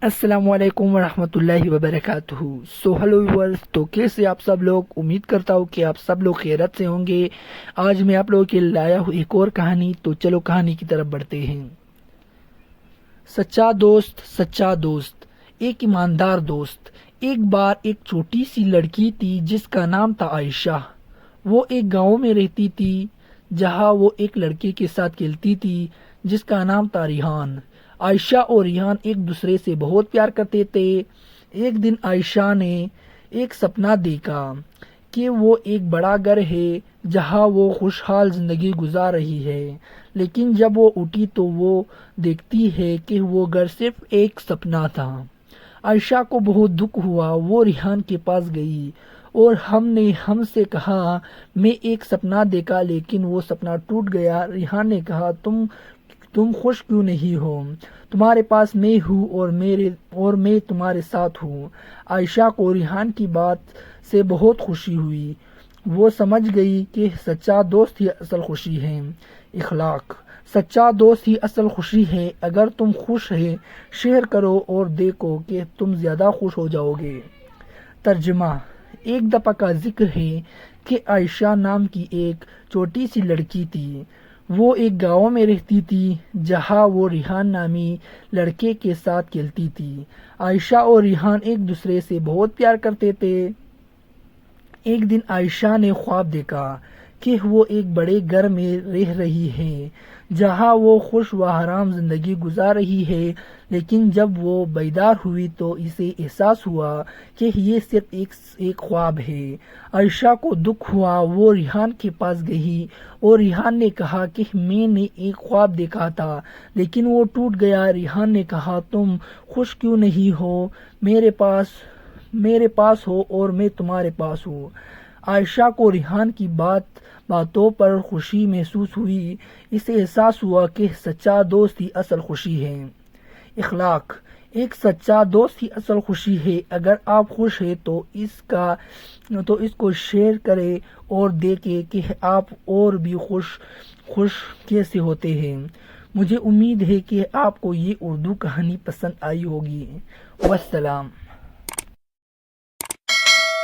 السلام علیکم ورحمۃ اللہ وبرکاتہ۔ ہیلو ویورز، تو کیسے آپ سب لوگ؟ امید کرتا ہوں کہ آپ سب لوگ خیرت سے ہوں گے۔ آج میں آپ لوگوں کے لیے لایا ہوں ایک اور کہانی، تو چلو کہانی کی طرف بڑھتے ہیں۔ سچا دوست، سچا دوست، ایک ایماندار دوست۔ ایک بار ایک چھوٹی سی لڑکی تھی جس کا نام تھا عائشہ۔ وہ ایک گاؤں میں رہتی تھی جہاں وہ ایک لڑکے کے ساتھ کھیلتی تھی جس کا نام تھا ریحان۔ عائشہ اور ریحان ایک دوسرے سے بہت پیار کرتے تھے۔ ایک دن عائشہ نے ایک سپنا دیکھا کہ وہ ایک بڑا گھر ہے جہاں وہ خوشحال زندگی گزار رہی ہے، لیکن جب وہ اٹھی تو وہ دیکھتی ہے کہ وہ گھر صرف ایک سپنا تھا۔ عائشہ کو بہت دکھ ہوا۔ وہ ریحان کے پاس گئی اور ہم سے کہا میں ایک سپنا دیکھا لیکن وہ سپنا ٹوٹ گیا۔ ریحان نے کہا تم خوش کیوں نہیں ہو؟ تمہارے پاس میں ہوں اور میں تمہارے ساتھ ہوں۔ عائشہ کو ریحان کی بات سے بہت خوشی ہوئی۔ وہ سمجھ گئی کہ سچا دوست ہی اصل خوشی ہے۔ اخلاق: سچا دوست ہی اصل خوشی ہے۔ اگر تم خوش ہے شیئر کرو اور دیکھو کہ تم زیادہ خوش ہو جاؤ گے۔ ترجمہ: ایک دفعہ کا ذکر ہے کہ عائشہ نام کی ایک چھوٹی سی لڑکی تھی۔ وہ ایک گاؤں میں رہتی تھی جہاں وہ ریحان نامی لڑکے کے ساتھ کھیلتی تھی۔ عائشہ اور ریحان ایک دوسرے سے بہت پیار کرتے تھے۔ ایک دن عائشہ نے خواب دیکھا کہ وہ ایک بڑے گھر میں رہ رہی ہے جہاں وہ خوش و آرام زندگی گزار رہی ہے، لیکن جب وہ بیدار ہوئی تو اسے احساس ہوا کہ یہ صرف ایک خواب ہے۔ عائشہ کو دکھ ہوا۔ وہ ریحان کے پاس گئی اور ریحان نے کہا کہ میں نے ایک خواب دیکھا تھا لیکن وہ ٹوٹ گیا۔ ریحان نے کہا تم خوش کیوں نہیں ہو؟ میرے پاس ہو اور میں تمہارے پاس ہوں۔ عائشہ کو ریحان کی باتوں پر خوشی محسوس ہوئی۔ اسے احساس ہوا کہ سچا دوست ہی اصل خوشی ہے۔ اخلاق: ایک سچا دوست ہی اصل خوشی ہے۔ اگر آپ خوش ہیں تو اس کو شیئر کریں اور دیکھیں کہ آپ اور بھی خوش کیسے ہوتے ہیں۔ مجھے امید ہے کہ آپ کو یہ اردو کہانی پسند آئی ہوگی۔ والسلام۔